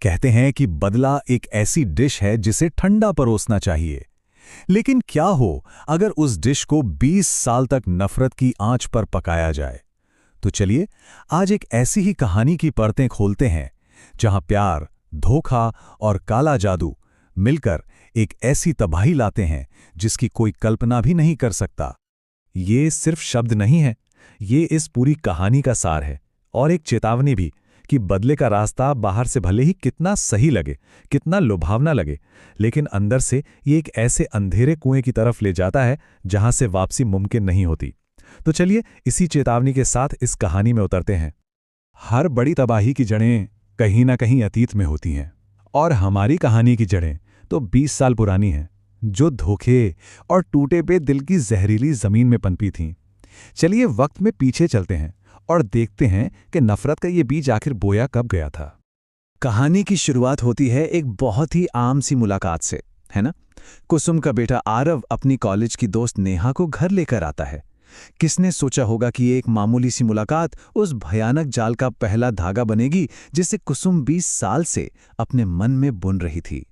कहते हैं कि बदला एक ऐसी डिश है जिसे ठंडा परोसना चाहिए। लेकिन क्या हो अगर उस डिश को 20 साल तक नफरत की आंच पर पकाया जाए? तो चलिए आज एक ऐसी ही कहानी की परतें खोलते हैं जहां प्यार, धोखा और काला जादू मिलकर एक ऐसी तबाही लाते हैं जिसकी कोई कल्पना भी नहीं कर सकता। ये सिर्फ शब्द नहीं है, ये इस पूरी कहानी का सार है और एक चेतावनी भी कि बदले का रास्ता बाहर से भले ही कितना सही लगे, कितना लुभावना लगे, लेकिन अंदर से ये एक ऐसे अंधेरे कुएं की तरफ ले जाता है जहां से वापसी मुमकिन नहीं होती। तो चलिए इसी चेतावनी के साथ इस कहानी में उतरते हैं। हर बड़ी तबाही की जड़ें कहीं ना कहीं अतीत में होती हैं और हमारी कहानी की जड़ें तो 20 साल पुरानी हैं, जो धोखे और टूटे पे दिल की जहरीली जमीन में पनपी थीं। चलिए वक्त में पीछे चलते हैं और देखते हैं कि नफरत का ये बीज आखिर बोया कब गया था। कहानी की शुरुआत होती है एक बहुत ही आम सी मुलाकात से, है ना। कुसुम का बेटा आरव अपनी कॉलेज की दोस्त नेहा को घर लेकर आता है। किसने सोचा होगा कि एक मामूली सी मुलाकात उस भयानक जाल का पहला धागा बनेगी जिसे कुसुम 20 साल से अपने मन में बुन रही थी।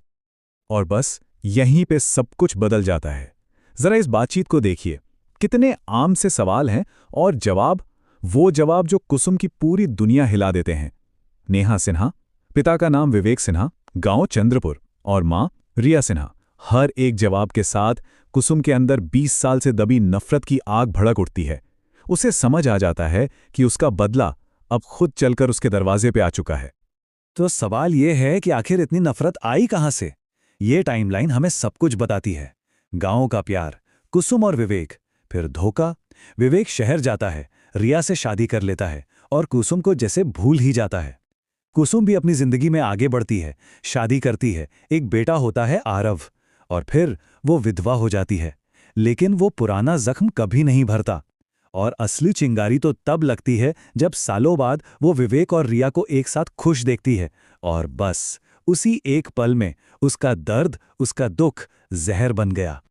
और बस यहीं पे सब कुछ बदल जाता है। जरा इस बातचीत को देखिए, कितने आम से सवाल हैं और जवाब, वो जवाब जो कुसुम की पूरी दुनिया हिला देते हैं। नेहा सिन्हा, पिता का नाम विवेक सिन्हा, गांव चंद्रपुर, और मां रिया सिन्हा। हर एक जवाब के साथ कुसुम के अंदर 20 साल से दबी नफरत की आग भड़क उठती है। उसे समझ आ जाता है कि उसका बदला अब खुद चलकर उसके दरवाजे पे आ चुका है। तो सवाल ये है कि आखिर इतनी नफरत आई कहां से? ये टाइमलाइन हमें सब कुछ बताती है। गांव का प्यार, कुसुम और विवेक, फिर धोखा। विवेक शहर जाता है, रिया से शादी कर लेता है और कुसुम को जैसे भूल ही जाता है। कुसुम भी अपनी जिंदगी में आगे बढ़ती है, शादी करती है, एक बेटा होता है आरव, और फिर वो विधवा हो जाती है। लेकिन वो पुराना जख्म कभी नहीं भरता। और असली चिंगारी तो तब लगती है जब सालों बाद वो विवेक और रिया को एक साथ खुश देखती है, और बस उसी एक पल में उसका दर्द, उसका दुख जहर बन गया।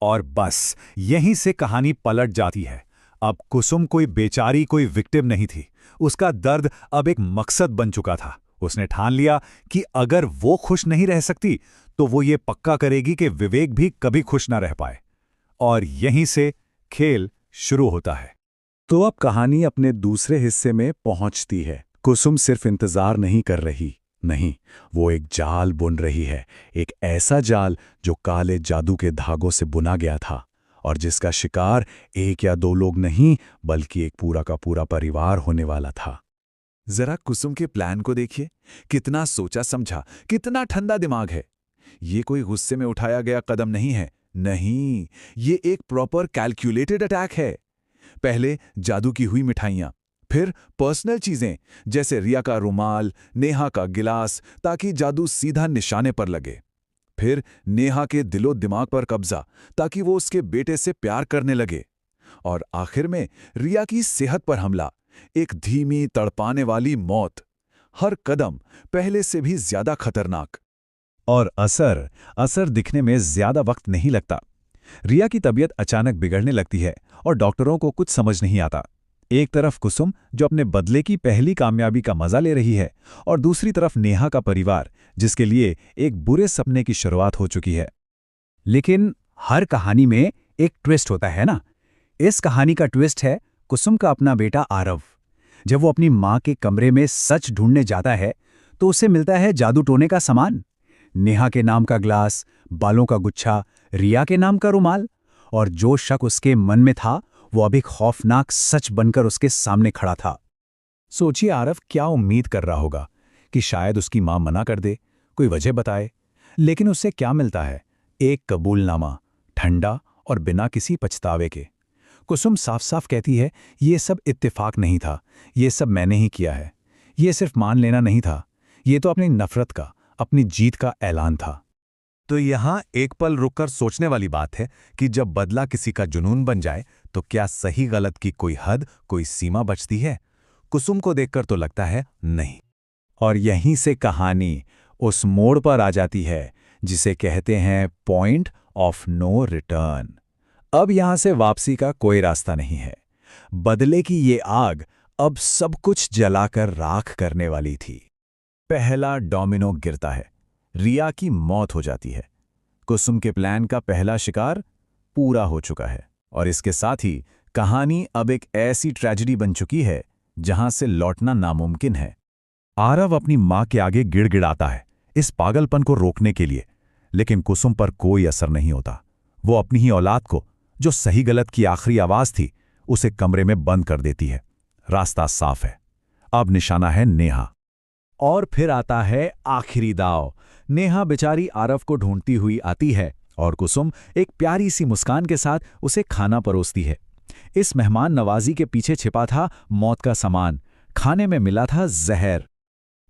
और बस यहीं से कहानी पलट जाती है। अब कुसुम कोई बेचारी, कोई विक्टिम नहीं थी। उसका दर्द अब एक मकसद बन चुका था। उसने ठान लिया कि अगर वो खुश नहीं रह सकती तो वो ये पक्का करेगी कि विवेक भी कभी खुश ना रह पाए। और यहीं से खेल शुरू होता है। तो अब कहानी अपने दूसरे हिस्से में पहुंचती है। कुसुम सिर्फ इंतजार नहीं कर रही, नहीं, वो एक जाल बुन रही है। एक ऐसा जाल जो काले जादू के धागों से बुना गया था और जिसका शिकार एक या दो लोग नहीं बल्कि एक पूरा का पूरा परिवार होने वाला था। जरा कुसुम के प्लान को देखिए, कितना सोचा समझा, कितना ठंडा दिमाग है। ये कोई गुस्से में उठाया गया कदम नहीं है, नहीं, ये एक प्रॉपर कैलकुलेटेड अटैक है। पहले जादू की हुई मिठाइयां, फिर पर्सनल चीजें जैसे रिया का रुमाल, नेहा का गिलास, ताकि जादू सीधा निशाने पर लगे। फिर नेहा के दिलो दिमाग पर कब्जा, ताकि वो उसके बेटे से प्यार करने लगे। और आखिर में रिया की सेहत पर हमला, एक धीमी तड़पाने वाली मौत। हर कदम पहले से भी ज्यादा खतरनाक। और असर दिखने में ज्यादा वक्त नहीं लगता। रिया की तबीयत अचानक बिगड़ने लगती है और डॉक्टरों को कुछ समझ नहीं आता। एक तरफ कुसुम जो अपने बदले की पहली कामयाबी का मजा ले रही है, और दूसरी तरफ नेहा का परिवार जिसके लिए एक बुरे सपने की शुरुआत हो चुकी है। लेकिन हर कहानी में एक ट्विस्ट होता है ना। इस कहानी का ट्विस्ट है कुसुम का अपना बेटा आरव। जब वो अपनी माँ के कमरे में सच ढूंढने जाता है तो उसे मिलता है जादू टोने का सामान। नेहा के नाम का ग्लास, बालों का गुच्छा, रिया के नाम का रुमाल, और जो शक उसके मन में था वो अभी खौफनाक सच बनकर उसके सामने खड़ा था। सोचिए आरव क्या उम्मीद कर रहा होगा कि शायद उसकी मां मना कर दे, कोई वजह बताए। लेकिन उससे क्या मिलता है? एक कबूलनामा, ठंडा और बिना किसी पछतावे के। कुसुम साफ साफ कहती है, ये सब इत्तेफाक नहीं था, ये सब मैंने ही किया है। ये सिर्फ मान लेना नहीं था, ये तो अपनी नफरत का, अपनी जीत का ऐलान था। तो यहां एक पल रुककर सोचने वाली बात है कि जब बदला किसी का जुनून बन जाए तो क्या सही गलत की कोई हद, कोई सीमा बचती है? कुसुम को देखकर तो लगता है नहीं। और यहीं से कहानी उस मोड़ पर आ जाती है जिसे कहते हैं पॉइंट ऑफ नो रिटर्न। अब यहां से वापसी का कोई रास्ता नहीं है। बदले की ये आग अब सब कुछ जलाकर राख करने वाली थी। पहला डोमिनो गिरता है। रिया की मौत हो जाती है। कुसुम के प्लान का पहला शिकार पूरा हो चुका है और इसके साथ ही कहानी अब एक ऐसी ट्रेजेडी बन चुकी है जहां से लौटना नामुमकिन है। आरव अपनी मां के आगे गिड़गिड़ाता है इस पागलपन को रोकने के लिए, लेकिन कुसुम पर कोई असर नहीं होता। वो अपनी ही औलाद को, जो सही गलत की आखिरी आवाज थी, उसे कमरे में बंद कर देती है। रास्ता साफ है। अब निशाना है नेहा। और फिर आता है आखिरी दाव। नेहा बेचारी आरव को ढूंढती हुई आती है और कुसुम एक प्यारी सी मुस्कान के साथ उसे खाना परोसती है। इस मेहमान नवाजी के पीछे छिपा था मौत का सामान, खाने में मिला था जहर।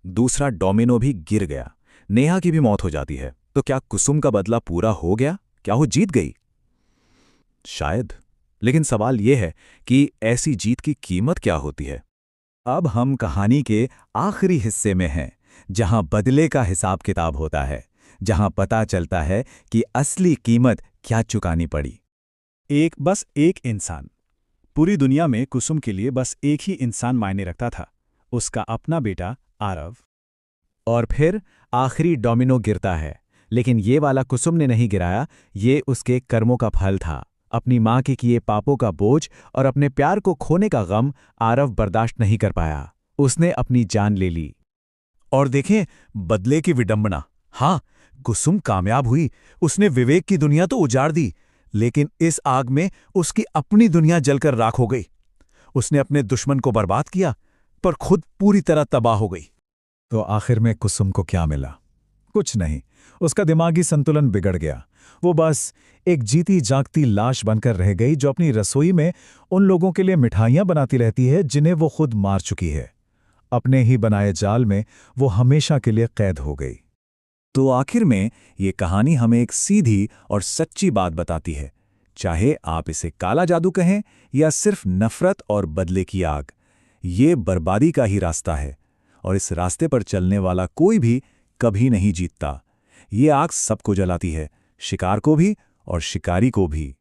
दूसरा डोमिनो भी गिर गया। नेहा की भी मौत हो जाती है। तो क्या कुसुम का बदला पूरा हो गया? क्या वो जीत गई? शायद। लेकिन सवाल यह है कि ऐसी जीत की कीमत क्या होती है? अब हम कहानी के आखिरी हिस्से में हैं, जहां बदले का हिसाब किताब होता है, जहां पता चलता है कि असली कीमत क्या चुकानी पड़ी। बस एक इंसान। पूरी दुनिया में कुसुम के लिए बस एक ही इंसान मायने रखता था, उसका अपना बेटा आरव। और फिर आखिरी डोमिनो गिरता है, लेकिन ये वाला कुसुम ने नहीं गिराया। ये उसके कर्मों का फल था। अपनी मां के किए पापों का बोझ और अपने प्यार को खोने का गम आरव बर्दाश्त नहीं कर पाया। उसने अपनी जान ले ली। और देखें बदले की विडंबना। हाँ, कुसुम कामयाब हुई। उसने विवेक की दुनिया तो उजाड़ दी, लेकिन इस आग में उसकी अपनी दुनिया जलकर राख हो गई। उसने अपने दुश्मन को बर्बाद किया, पर खुद पूरी तरह तबाह हो गई। तो आखिर में कुसुम को क्या मिला? कुछ नहीं। उसका दिमागी संतुलन बिगड़ गया। वो बस एक जीती जागती लाश बनकर रह गई, जो अपनी रसोई में उन लोगों के लिए मिठाइयां बनाती रहती है जिन्हें वो खुद मार चुकी है। अपने ही बनाए जाल में वो हमेशा के लिए कैद हो गई। तो आखिर में ये कहानी हमें एक सीधी और सच्ची बात बताती है। चाहे आप इसे काला जादू कहें या सिर्फ नफरत और बदले की आग, ये बर्बादी का ही रास्ता है और इस रास्ते पर चलने वाला कोई भी कभी नहीं जीतता। ये आग सबको जलाती है, शिकार को भी और शिकारी को भी।